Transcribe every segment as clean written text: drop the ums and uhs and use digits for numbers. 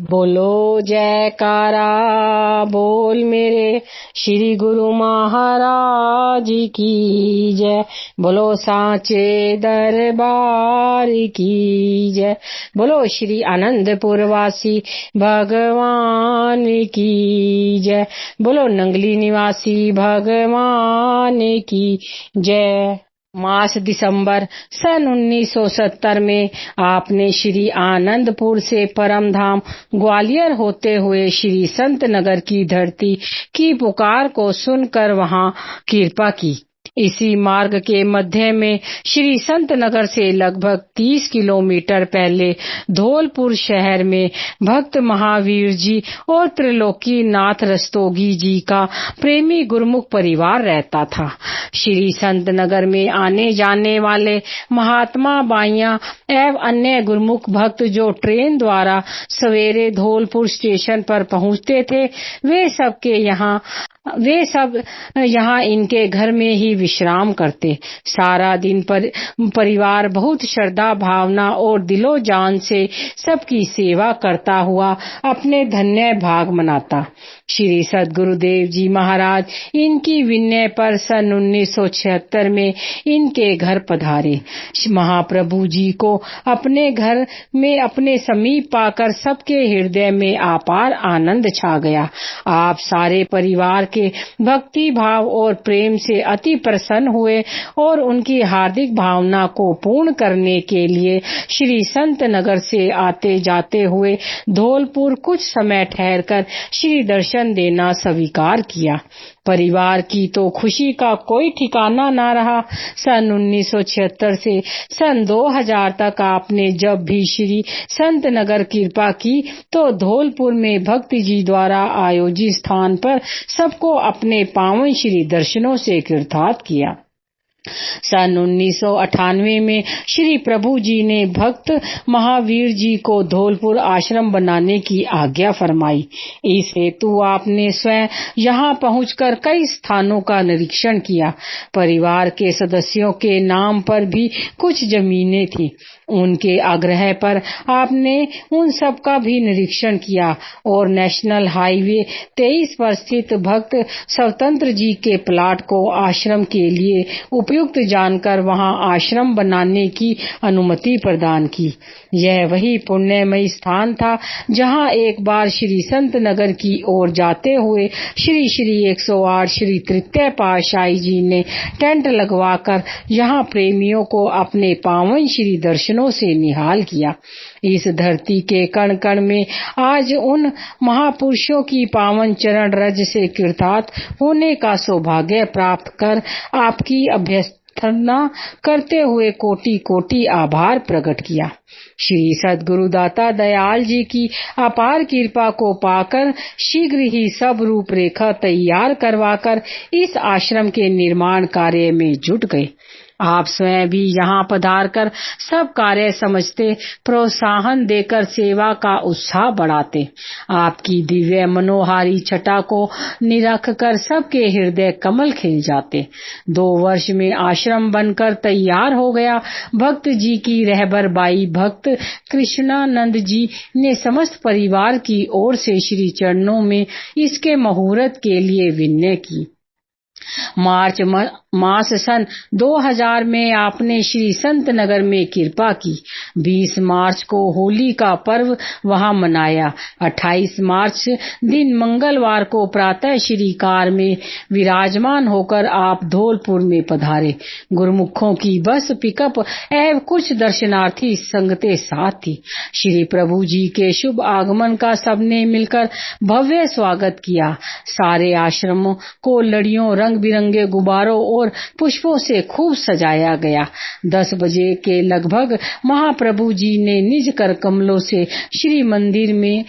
बोलो जयकारा बोल मेरे श्री गुरु महाराज की जय। बोलो सांचे दरबार की जय। बोलो श्री आनंदपुर वासी भगवान की जय। बोलो नंगली निवासी भगवान की जय। मास दिसंबर सन 1970 में आपने श्री आनंदपुर से परम धाम ग्वालियर होते हुए श्री संत नगर की धरती की पुकार को सुनकर वहां कृपा की। इसी मार्ग के मध्य में श्री संत नगर से लगभग 30 किलोमीटर पहले धौलपुर शहर में भक्त महावीर जी और त्रिलोकी नाथ रस्तोगी जी का प्रेमी गुरुमुख परिवार रहता था। श्री संत नगर में आने जाने वाले महात्मा बाइयां एवं अन्य गुरुमुख भक्त जो ट्रेन द्वारा सवेरे धौलपुर स्टेशन पर पहुंचते थे, वे सब यहाँ इनके घर में ही विश्राम करते। सारा दिन परिवार बहुत श्रद्धा भावना और दिलो जान से सबकी सेवा करता हुआ अपने धन्य भाग मनाता। श्री सद्गुरुदेव जी महाराज इनकी विनय पर सन 1976 में इनके घर पधारे। महाप्रभु जी को अपने घर में अपने समीप पाकर सबके हृदय में अपार आनंद छा गया। आप सारे परिवार के भक्ति भाव और प्रेम से अति प्रसन्न हुए और उनकी हार्दिक भावना को पूर्ण करने के लिए श्री संत नगर से आते जाते हुए धौलपुर कुछ समय ठहरकर श्री दर्शन देना स्वीकार किया। परिवार की तो खुशी का कोई ठिकाना न रहा। सन 1976 से सन 2000 तक आपने जब भी श्री संत नगर कृपा की तो धौलपुर में भक्त जी द्वारा आयोजित स्थान पर सबको अपने पावन श्री दर्शनों से कृतार्थ किया। सन 1998 में श्री प्रभु जी ने भक्त महावीर जी को धौलपुर आश्रम बनाने की आज्ञा फरमाई। इस हेतु आपने स्वयं यहाँ पहुंचकर कई स्थानों का निरीक्षण किया। परिवार के सदस्यों के नाम पर भी कुछ जमीनें थी। उनके आग्रह पर आपने उन सब का भी निरीक्षण किया और नेशनल हाईवे 23 पर स्थित भक्त स्वतंत्र जी के प्लाट को आश्रम के लिए उपयुक्त जानकर वहां आश्रम बनाने की अनुमति प्रदान की। यह वही पुण्यमयी स्थान था जहां एक बार श्री संत नगर की ओर जाते हुए श्री श्री 108 श्री तृतीय पातशाही जी ने टेंट लगवाकर यहां प्रेमियों को अपने पावन श्री दर्शनों से निहाल किया। इस धरती के कण कण में आज उन महापुरुषों की पावन चरण रज से कृतार्थ होने का सौभाग्य प्राप्त कर आपकी अभ्यर्थना करते हुए कोटि कोटि आभार प्रकट किया। श्री सद्गुरु दाता दयाल जी की अपार कृपा को पाकर शीघ्र ही सब रूपरेखा तैयार करवाकर इस आश्रम के निर्माण कार्य में जुट गए। आप स्वयं भी यहाँ पधार कर सब कार्य समझते, प्रोत्साहन देकर सेवा का उत्साह बढ़ाते। आपकी दिव्य मनोहारी छटा को निरख कर सबके हृदय कमल खिल जाते। 2 वर्ष में आश्रम बनकर तैयार हो गया। भक्त जी की रहबर बाई भक्त कृष्णानंद जी ने समस्त परिवार की ओर से श्री चरणों में इसके मुहूर्त के लिए विनय की। मार्च मास सन 2000 में आपने श्री संत नगर में कृपा की। 20 मार्च को होली का पर्व वहां मनाया। 28 मार्च दिन मंगलवार को प्रातः श्री कार में विराजमान होकर आप धौलपुर में पधारे। गुरुमुखों की बस पिकअप एवं कुछ दर्शनार्थी संगते साथ थी। श्री प्रभु जी के शुभ आगमन का सबने मिलकर भव्य स्वागत किया। सारे आश्रमों को लड़ियों रंग बिरंगे गुब्बारों और पुष्पों से खूब सजाया गया। 10 बजे के लगभग महाप्रभु जी ने निज कर कमलों से श्री मंदिर में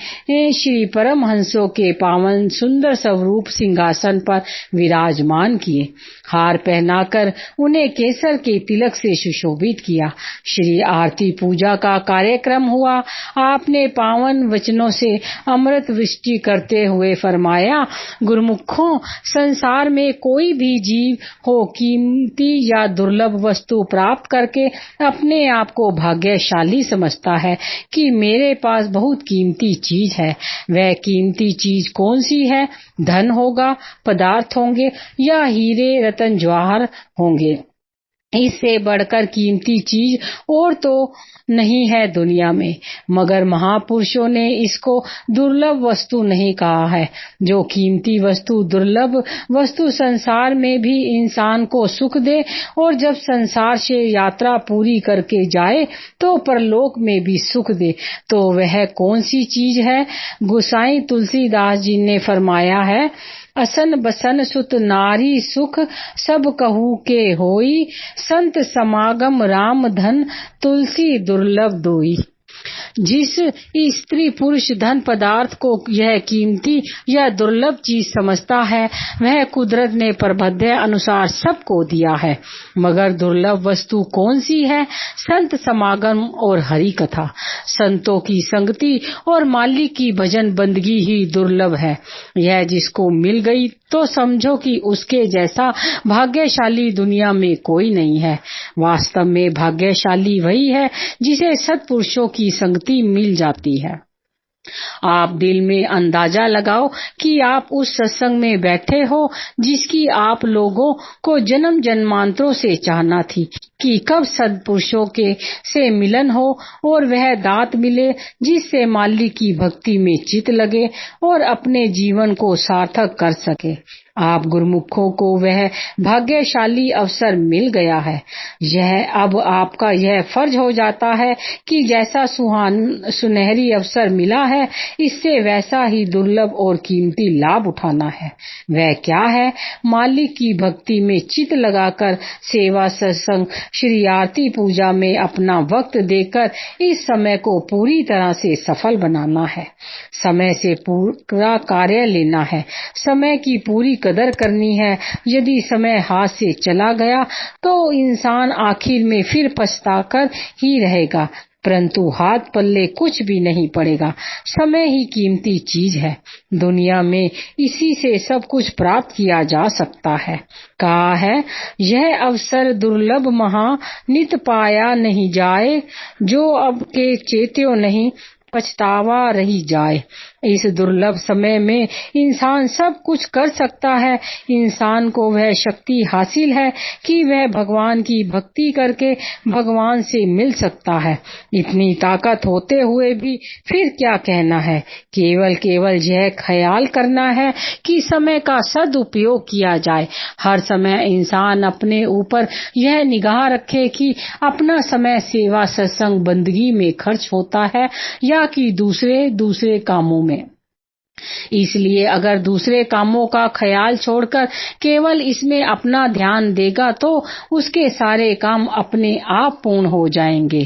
श्री परमहंसों के पावन सुंदर स्वरूप सिंहासन पर विराजमान किए। हार पहनाकर उन्हें केसर के तिलक से सुशोभित किया। श्री आरती पूजा का कार्यक्रम हुआ। आपने पावन वचनों से अमृत वृष्टि करते हुए फरमाया, गुरुमुखों, संसार में कोई कोई भी जीव हो कीमती या दुर्लभ वस्तु प्राप्त करके अपने आप को भाग्यशाली समझता है कि मेरे पास बहुत कीमती चीज है। वह कीमती चीज कौन सी है? धन होगा, पदार्थ होंगे या हीरे रतन जवाहर होंगे। इससे बढ़कर कीमती चीज और तो नहीं है दुनिया में। मगर महापुरुषों ने इसको दुर्लभ वस्तु नहीं कहा है। जो कीमती वस्तु, दुर्लभ वस्तु संसार में भी इंसान को सुख दे और जब संसार से यात्रा पूरी करके जाए तो परलोक में भी सुख दे, तो वह कौन सी चीज है? गोसाई तुलसीदास जी ने फरमाया है, असन बसन सुत नारी सुख सब कहू के होई, संत समागम राम धन तुलसी दुर्लभ दोई। जिस स्त्री पुरुष धन पदार्थ को यह कीमती या दुर्लभ चीज समझता है, वह कुदरत ने प्रबंध अनुसार सबको दिया है। मगर दुर्लभ वस्तु कौन सी है? संत समागम और हरि कथा। संतों की संगति और मालिक की भजन बंदगी ही दुर्लभ है। यह जिसको मिल गई तो समझो कि उसके जैसा भाग्यशाली दुनिया में कोई नहीं है। वास्तव में भाग्यशाली वही है जिसे सत्पुरुषों की संगति मिल जाती है। आप दिल में अंदाजा लगाओ कि आप उस सत्संग में बैठे हो जिसकी आप लोगों को जन्म जन्मांतरों से चाहना थी कि कब सत्पुरुषों के से मिलन हो और वह दात मिले जिससे मालिक की भक्ति में चित लगे और अपने जीवन को सार्थक कर सके। आप गुरुमुखों को वह भाग्यशाली अवसर मिल गया है। यह अब आपका यह फर्ज हो जाता है कि जैसा सुनहरी अवसर मिला है, इससे वैसा ही दुर्लभ और कीमती लाभ उठाना है। वह क्या है? मालिक की भक्ति में चित लगाकर सेवा, सत्संग, श्री आरती पूजा में अपना वक्त देकर इस समय को पूरी तरह से सफल बनाना है। समय से पूरा कार्य लेना है। समय की पूरी कदर करनी है। यदि समय हाथ से चला गया तो इंसान आखिर में फिर पछताकर ही रहेगा, परंतु हाथ पल्ले कुछ भी नहीं पड़ेगा। समय ही कीमती चीज है। दुनिया में इसी से सब कुछ प्राप्त किया जा सकता है। कहा है, यह अवसर दुर्लभ महा नित पाया नहीं जाए, जो अब के चेत्यो नहीं पछतावा रही जाए। इस दुर्लभ समय में इंसान सब कुछ कर सकता है। इंसान को वह शक्ति हासिल है कि वह भगवान की भक्ति करके भगवान से मिल सकता है। इतनी ताकत होते हुए भी फिर क्या कहना है? केवल यह ख्याल करना है कि समय का सदुपयोग किया जाए। हर समय इंसान अपने ऊपर यह निगाह रखे कि अपना समय सेवा, सत्संग, बंदगी में खर्च होता है या कि दूसरे कामों में। इसलिए अगर दूसरे कामों का ख्याल छोड़कर केवल इसमें अपना ध्यान देगा तो उसके सारे काम अपने आप पूर्ण हो जाएंगे।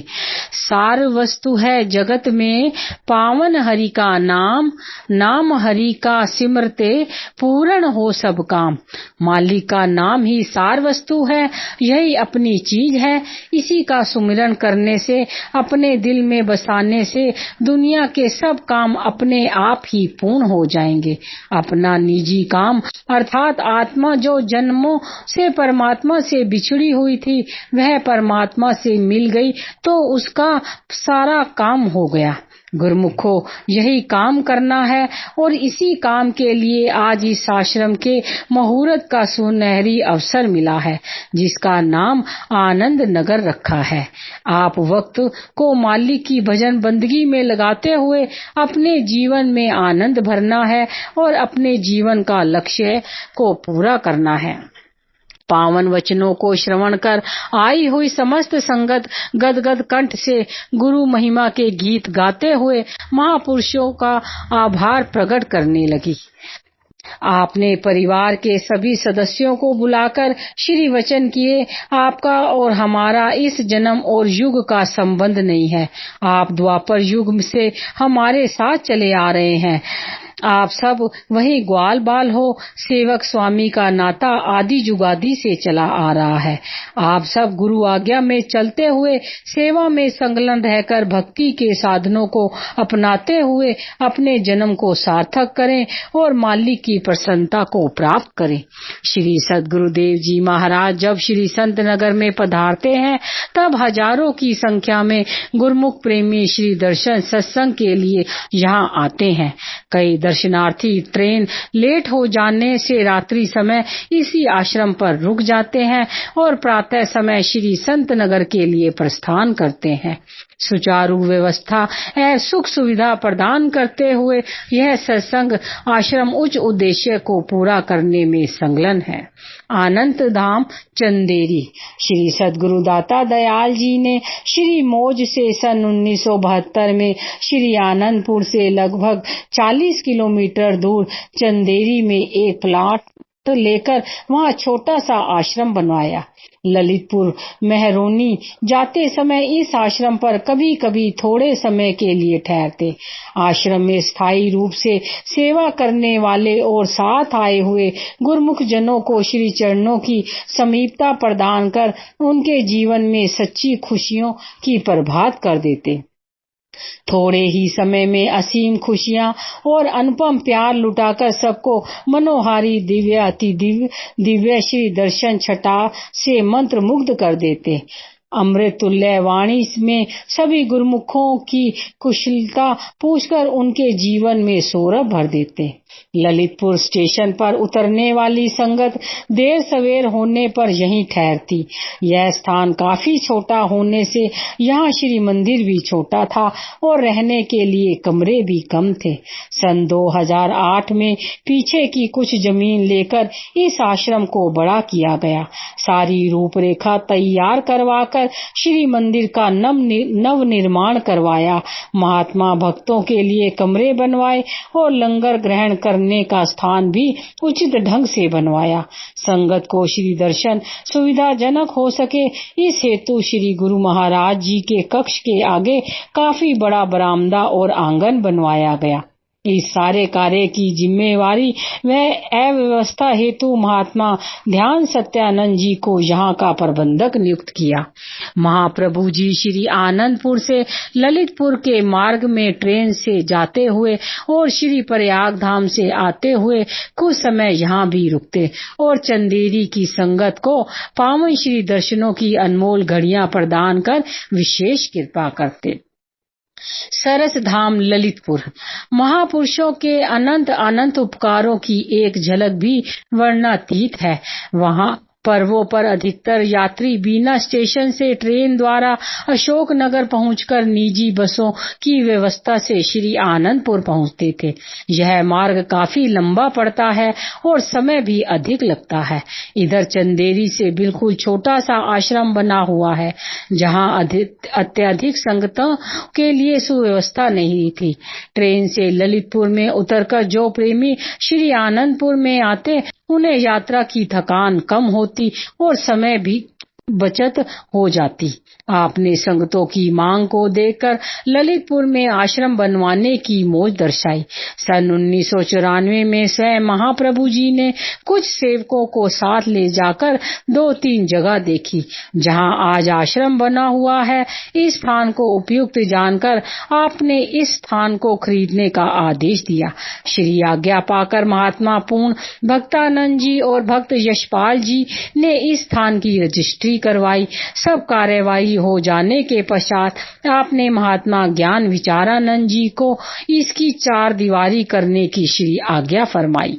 सार वस्तु है जगत में पावन हरि का नाम, नाम हरि का सिमरते पूर्ण हो सब काम। मालिक का नाम ही सार वस्तु है, यही अपनी चीज है। इसी का सुमिरन करने से, अपने दिल में बसाने से दुनिया के सब काम अपने आप ही पूर्ण हो जाएंगे। अपना निजी काम अर्थात आत्मा जो जन्मों से परमात्मा से बिछड़ी हुई थी, वह परमात्मा से मिल गई तो उसका सारा काम हो गया। गुरुमुखो, यही काम करना है और इसी काम के लिए आज इस आश्रम के मुहूर्त का सुनहरी अवसर मिला है, जिसका नाम आनंद नगर रखा है। आप वक्त को मालिक की भजन बंदगी में लगाते हुए अपने जीवन में आनंद भरना है और अपने जीवन का लक्ष्य को पूरा करना है। पावन वचनों को श्रवण कर आई हुई समस्त संगत गदगद कंठ से गुरु महिमा के गीत गाते हुए महापुरुषों का आभार प्रकट करने लगी। आपने परिवार के सभी सदस्यों को बुलाकर श्री वचन किए, आपका और हमारा इस जन्म और युग का संबंध नहीं है। आप द्वापर युग से हमारे साथ चले आ रहे हैं। आप सब वही ग्वाल बाल हो। सेवक स्वामी का नाता आदि जुगादि से चला आ रहा है। आप सब गुरु आज्ञा में चलते हुए सेवा में संलग्न रहकर भक्ति के साधनों को अपनाते हुए अपने जन्म को सार्थक करें और मालिक की प्रसन्नता को प्राप्त करें। श्री सद्गुरुदेव जी महाराज जब श्री संत नगर में पधारते हैं तब हजारों की संख्या में गुरुमुख प्रेमी श्री दर्शन सत्संग के लिए यहाँ आते हैं। कई दर्शनार्थी ट्रेन लेट हो जाने से रात्रि समय इसी आश्रम पर रुक जाते हैं और प्रातः समय श्री संत नगर के लिए प्रस्थान करते हैं। सुचारू व्यवस्था एवं सुख सुविधा प्रदान करते हुए यह सत्संग आश्रम उच्च उद्देश्य को पूरा करने में संलग्न है। आनंद धाम चंदेरी। श्री सद्गुरु दाता दयाल जी ने श्री मौज से सन 1972 में श्री आनंदपुर से लगभग 40 किलोमीटर दूर चंदेरी में एक प्लाट लेकर वहाँ छोटा सा आश्रम बनवाया। ललितपुर मेहरोनी जाते समय इस आश्रम पर कभी कभी थोड़े समय के लिए ठहरते। आश्रम में स्थायी रूप से सेवा करने वाले और साथ आए हुए गुरुमुख जनों को श्री चरणों की समीपता प्रदान कर उनके जीवन में सच्ची खुशियों की प्रभात कर देते। थोड़े ही समय में असीम खुशियां और अनुपम प्यार लुटाकर सबको मनोहारी दिव्य अति दिव्य श्री दर्शन छटा से मंत्र मुग्ध कर देते। अमृत तुल्य वाणी में सभी गुरुमुखों की कुशलता पूछकर उनके जीवन में सौरभ भर देते। ललितपुर स्टेशन पर उतरने वाली संगत देर सवेर होने पर यहीं ठहरती। यह स्थान काफी छोटा होने से यहाँ श्री मंदिर भी छोटा था और रहने के लिए कमरे भी कम थे। सन 2008 में पीछे की कुछ जमीन लेकर इस आश्रम को बड़ा किया गया। सारी रूपरेखा तैयार करवाकर श्री मंदिर का नव निर्माण करवाया। महात्मा भक्तों के लिए कमरे बनवाए और लंगर ग्रहण करने का स्थान भी उचित ढंग से बनवाया। संगत को श्री दर्शन सुविधाजनक हो सके इस हेतु श्री गुरु महाराज जी के कक्ष के आगे काफी बड़ा बरामदा और आंगन बनवाया गया। इस सारे कार्य की जिम्मेवारी व अव्यवस्था हेतु महात्मा ध्यान सत्यानंद जी को यहाँ का प्रबंधक नियुक्त किया। महाप्रभु जी श्री आनंदपुर से ललितपुर के मार्ग में ट्रेन से जाते हुए और श्री प्रयाग धाम से आते हुए कुछ समय यहाँ भी रुकते और चंदेरी की संगत को पावन श्री दर्शनों की अनमोल घड़ियां प्रदान कर विशेष कृपा करते। सरस धाम ललितपुर। महापुरुषों के अनंत अनंत उपकारों की एक झलक भी वर्णनातीत है। वहाँ पर्वों पर अधिकतर यात्री बिना स्टेशन से ट्रेन द्वारा अशोकनगर पहुंचकर निजी बसों की व्यवस्था से श्री आनंदपुर पहुंचते थे। यह मार्ग काफी लंबा पड़ता है और समय भी अधिक लगता है। इधर चंदेरी से बिल्कुल छोटा सा आश्रम बना हुआ है जहां अत्यधिक संगतों के लिए सुव्यवस्था नहीं थी। ट्रेन से ललितपुर में उतरकर जो प्रेमी श्री आनंदपुर में आते उन्हें यात्रा की थकान कम होती और समय भी बचत हो जाती। आपने संगतों की मांग को देखकर ललितपुर में आश्रम बनवाने की मौज दर्शाई। सन 1994 में स्वयं महाप्रभु जी ने कुछ सेवकों को साथ ले जाकर 2-3 जगह देखी जहां आज आश्रम बना हुआ है। इस स्थान को उपयुक्त जानकर आपने इस स्थान को खरीदने का आदेश दिया। श्री आज्ञा पाकर महात्मा पूर्ण भक्तानंद जी और भक्त यशपाल जी ने इस स्थान की रजिस्ट्री करवाई। सब कार्यवाही हो जाने के पश्चात आपने महात्मा ज्ञान विचारानंद जी को इसकी 4 दीवारी करने की श्री आज्ञा फरमाई।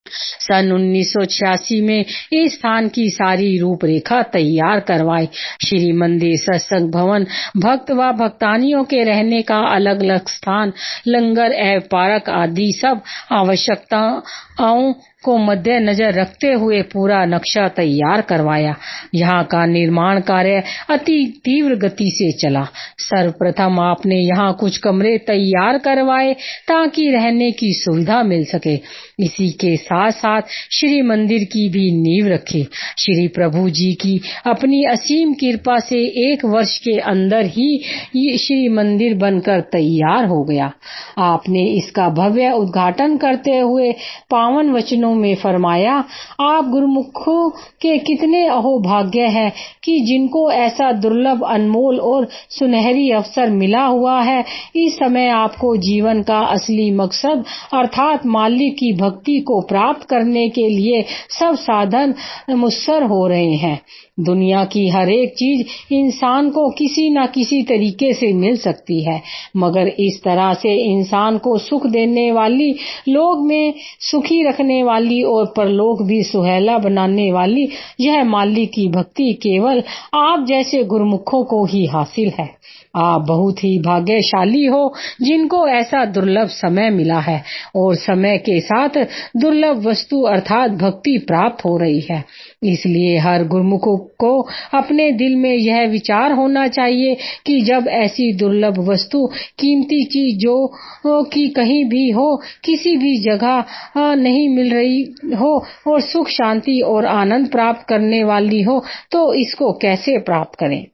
सन 1986 में इस स्थान की सारी रूपरेखा तैयार करवाई। श्री मंदिर, सत्संग भवन, भक्त व भक्तानियों के रहने का अलग अलग स्थान, लंगर एवं पार्क आदि सब आवश्यकताओं को मद्देनजर रखते हुए पूरा नक्शा तैयार करवाया। यहाँ का निर्माण कार्य अति तीव्र गति से चला। सर्वप्रथम आपने यहाँ कुछ कमरे तैयार करवाए ताकि रहने की सुविधा मिल सके। इसी के साथ साथ श्री मंदिर की भी नींव रखी। श्री प्रभु जी की अपनी असीम कृपा से 1 वर्ष के अंदर ही ये श्री मंदिर बनकर तैयार हो गया। आपने इसका भव्य उद्घाटन करते हुए पावन वचनों में फरमाया, आप गुरुमुखों के कितने अहोभाग्य है कि जिनको ऐसा दुर्लभ, अनमोल और सुनहरी अवसर मिला हुआ है। इस समय आपको जीवन का असली मकसद अर्थात मालिक की भक्ति को प्राप्त करने के लिए सब साधन मुयस्सर हो रहे हैं। दुनिया की हर एक चीज इंसान को किसी न किसी तरीके से मिल सकती है, मगर इस तरह से इंसान को सुख देने वाली, लोक में सुखी रखने वाली और परलोक भी सुहेला बनाने वाली यह मालिक की भक्ति केवल आप जैसे गुरुमुखों को ही हासिल है। आप बहुत ही भाग्यशाली हो जिनको ऐसा दुर्लभ समय मिला है और समय के साथ दुर्लभ वस्तु अर्थात भक्ति प्राप्त हो रही है। इसलिए हर गुरुमुख को अपने दिल में यह विचार होना चाहिए कि जब ऐसी दुर्लभ वस्तु, कीमती चीज जो कि कहीं भी हो, किसी भी जगह नहीं मिल रही हो और सुख, शांति और आनंद प्राप्त करने वाली हो, तो इसको कैसे प्राप्त करें।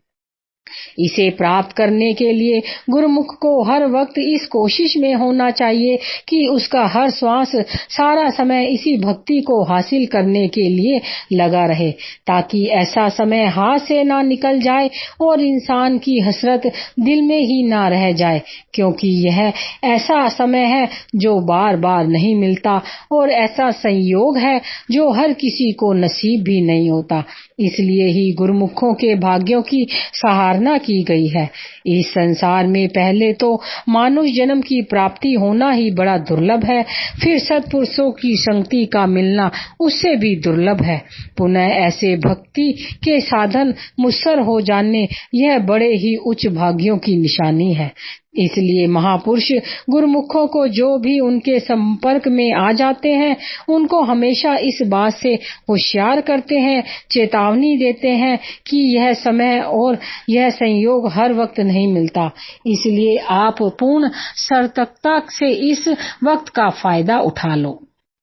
इसे प्राप्त करने के लिए गुरुमुख को हर वक्त इस कोशिश में होना चाहिए कि उसका हर श्वास, सारा समय इसी भक्ति को हासिल करने के लिए लगा रहे, ताकि ऐसा समय हाथ से ना निकल जाए और इंसान की हसरत दिल में ही ना रह जाए, क्योंकि यह ऐसा समय है जो बार बार नहीं मिलता और ऐसा संयोग है जो हर किसी को नसीब भी नहीं होता। इसलिए ही गुरुमुखों के भाग्यों की सराहना की गई है। इस संसार में पहले तो मानुष जन्म की प्राप्ति होना ही बड़ा दुर्लभ है, फिर सत्पुरुषों की संगति का मिलना उससे भी दुर्लभ है। पुनः ऐसे भक्ति के साधन मुयस्सर हो जाने, यह बड़े ही उच्च भाग्यों की निशानी है। इसलिए महापुरुष गुरुमुखों को जो भी उनके संपर्क में आ जाते हैं, उनको हमेशा इस बात से होशियार करते हैं, चेतावनी देते हैं कि यह समय और यह संयोग हर वक्त नहीं मिलता। इसलिए आप पूर्ण सतर्कता से इस वक्त का फायदा उठा लो।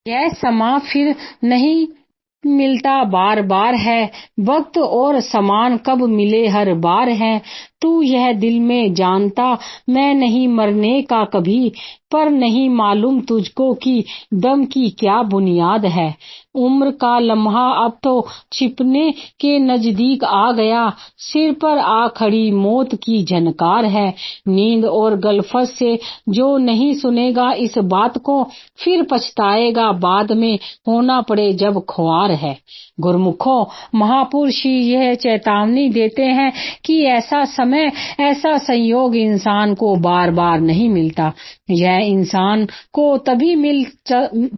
यह समा फिर नहीं मिलता बार बार है, वक्त और समान कब मिले हर बार है। तू यह दिल में जानता, मैं नहीं मरने का कभी, पर नहीं मालूम तुझको कि दम की क्या बुनियाद है। उम्र का लम्हा अब तो छिपने के नजदीक आ गया, सिर पर आ खड़ी मौत की झनकार है। नींद और गलफत से जो नहीं सुनेगा इस बात को, फिर पछताएगा बाद में, होना पड़े जब ख्वार है। गुरुमुखों, महापुरुष यह चेतावनी देते हैं कि ऐसा समय, ऐसा संयोग इंसान को बार बार नहीं मिलता। यह इंसान को तभी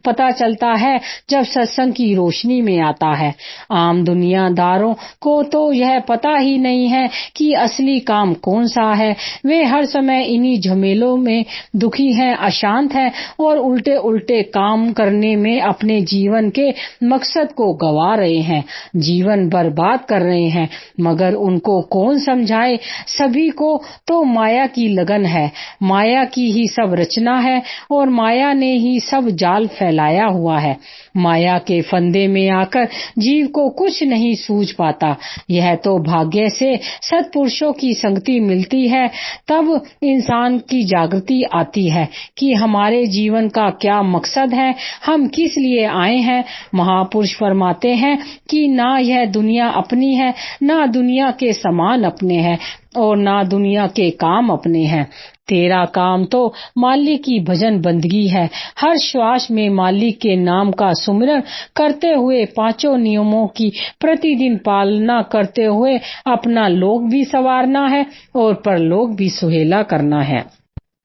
पता चलता है जब सत्संग की रोशनी में आता है। आम दुनियादारों को तो यह पता ही नहीं है कि असली काम कौन सा है। वे हर समय इन्हीं झमेलों में दुखी हैं, अशांत हैं और उल्टे उल्टे काम करने में अपने जीवन के मकसद को गंवा रहे हैं, जीवन बर्बाद कर रहे हैं। मगर उनको कौन समझाए, सभी को तो माया की लगन है, माया की ही सब रचना है और माया ने ही सब जाल फैलाया हुआ है। माया के फंदे में आकर जीव को कुछ नहीं सूझ पाता। यह तो भाग्य से सत्पुरुषों की संगति मिलती है, तब इंसान की जागृति आती है कि हमारे जीवन का क्या मकसद है, हम किस लिए आए हैं। महापुरुष फरमाते हैं कि ना यह दुनिया अपनी है, ना दुनिया के समान अपने हैं और ना दुनिया के काम अपने हैं। तेरा काम तो मालिक की भजन बंदगी है। हर श्वास में मालिक के नाम का सुमिरन करते हुए, 5 नियमों की प्रतिदिन पालना करते हुए अपना लोक भी संवारना है और परलोक भी सुहेला करना है।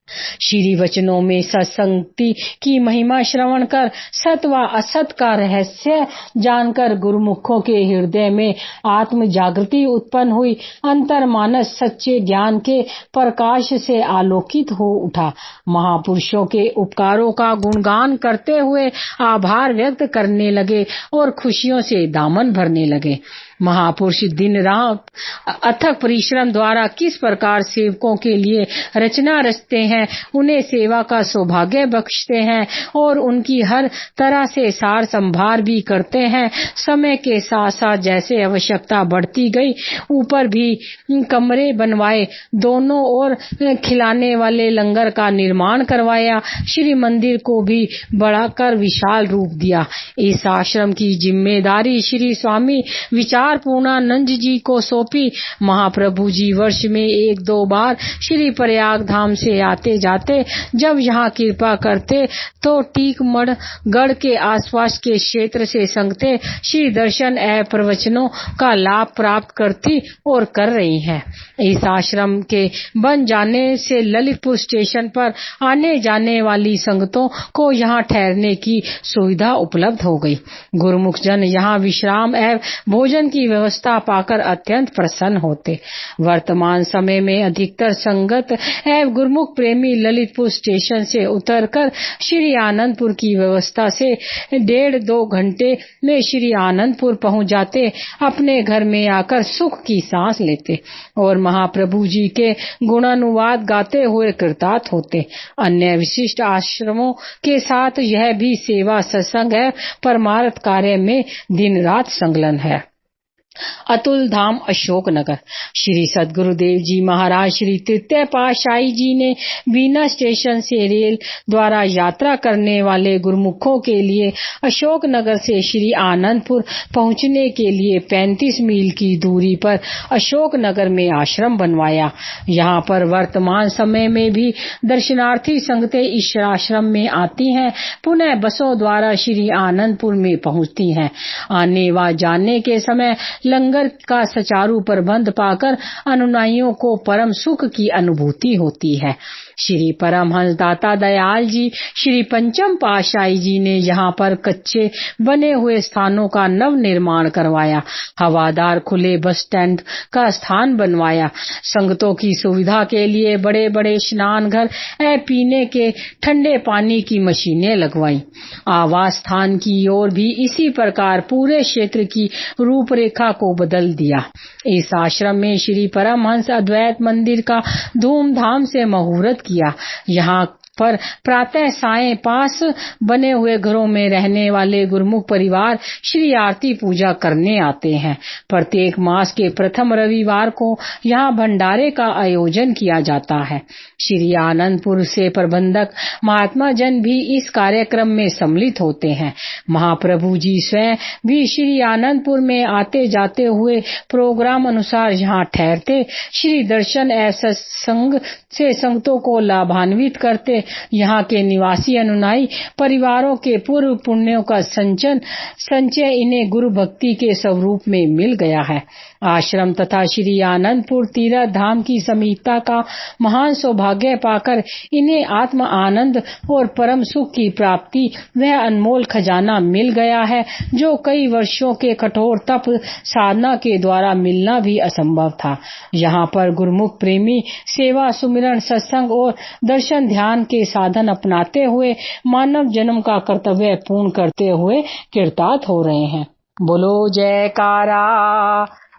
श्री वचनों में सत्संगति की महिमा श्रवण कर सत व असत का रहस्य जानकर गुरुमुखों के हृदय में आत्म जागृति उत्पन्न हुई। अंतर मानस सच्चे ज्ञान के प्रकाश से आलोकित हो उठा। महापुरुषों के उपकारों का गुणगान करते हुए आभार व्यक्त करने लगे और खुशियों से दामन भरने लगे। महापुरुष दिन रात अथक परिश्रम द्वारा किस प्रकार सेवकों के लिए रचना रचते हैं, उन्हें सेवा का सौभाग्य बख्शते हैं और उनकी हर तरह से सार संभार भी करते हैं। समय के साथ साथ जैसे आवश्यकता बढ़ती गई, ऊपर भी कमरे बनवाए, दोनों ओर खिलाने वाले लंगर का निर्माण करवाया, श्री मंदिर को भी बढ़ाकर विशाल रूप दिया। इस आश्रम की जिम्मेदारी श्री स्वामी विचार पूर्णानंद जी को सौंपी। महाप्रभु जी वर्ष में 1-2 बार श्री प्रयाग धाम से आते जाते, जब यहाँ कृपा करते तो टीकमढ़ गढ़ के आसपास के क्षेत्र से संगते श्री दर्शन एवं प्रवचनों का लाभ प्राप्त करती और कर रही हैं। इस आश्रम के बन जाने से ललितपुर स्टेशन पर आने जाने वाली संगतों को यहाँ ठहरने की सुविधा उपलब्ध हो गई। गुरुमुख जन यहाँ विश्राम एवं भोजन की व्यवस्था पाकर अत्यंत प्रसन्न होते। वर्तमान समय में अधिकतर संगत एवं गुरुमुख प्रेमी ललितपुर स्टेशन से उतरकर श्री आनंदपुर की व्यवस्था से 1.5-2 घंटे में श्री आनंदपुर पहुंच जाते, अपने घर में आकर सुख की सांस लेते और महाप्रभु जी के गुणानुवाद गाते हुए कृतार्थ होते। अन्य विशिष्ट आश्रमों के साथ यह भी सेवा सत्संग है, परमार्थ कार्य में दिन रात संलग्न है। अतुल धाम अशोकनगर। श्री सद्गुरुदेव जी महाराज श्री तृतीय पातशाही जी ने बीना स्टेशन से रेल द्वारा यात्रा करने वाले गुरुमुखों के लिए अशोकनगर से श्री आनंदपुर पहुंचने के लिए 35 मील की दूरी पर अशोकनगर में आश्रम बनवाया। यहाँ पर वर्तमान समय में भी दर्शनार्थी संगतें इस आश्रम में आती हैं, पुनः बसों द्वारा श्री आनंदपुर में पहुंचती हैं। आने व जाने के समय लंगर का सुचारू प्रबंध पाकर अनुयायियों को परम सुख की अनुभूति होती है। श्री परमहंस दाता दयाल जी श्री पंचम पातशाही जी ने यहाँ पर कच्चे बने हुए स्थानों का नव निर्माण करवाया, हवादार खुले बस स्टैंड का स्थान बनवाया, संगतों की सुविधा के लिए बड़े बड़े स्नान घर एवं पीने के ठंडे पानी की मशीनें लगवाई। आवास स्थान की ओर भी इसी प्रकार पूरे क्षेत्र की रूपरेखा को बदल दिया। इस आश्रम में श्री परमहंस अद्वैत मंदिर का धूमधाम से मुहूर्त किया। यहाँ पर प्रातः सायं पास बने हुए घरों में रहने वाले गुरुमुख परिवार श्री आरती पूजा करने आते हैं। प्रत्येक मास के प्रथम रविवार को यहाँ भंडारे का आयोजन किया जाता है। श्री आनंदपुर से प्रबंधक महात्मा जन भी इस कार्यक्रम में सम्मिलित होते हैं। महाप्रभु जी स्वयं भी श्री आनंदपुर में आते जाते हुए प्रोग्राम अनुसार यहाँ ठहरते, श्री दर्शन एवं संग से संगतों को लाभान्वित करते। यहाँ के निवासी अनुयायी परिवारों के पूर्व पुण्यों का संचय इन्हें गुरु भक्ति के स्वरूप में मिल गया है। आश्रम तथा श्री आनंदपुर तीर्थ धाम की समीपता का महान सौभाग्य पाकर इन्हें आत्म आनंद और परम सुख की प्राप्ति वह अनमोल खजाना मिल गया है, जो कई वर्षों के कठोर तप साधना के द्वारा मिलना भी असंभव था। यहाँ पर गुरुमुख प्रेमी सेवा सुमिरन सत्संग और दर्शन ध्यान के साधन अपनाते हुए मानव जन्म का कर्तव्य पूर्ण करते हुए कृतार्थ हो रहे हैं। बोलो जयकारा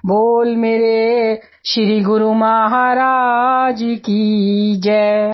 बोल मेरे श्री गुरु महाराज की जय।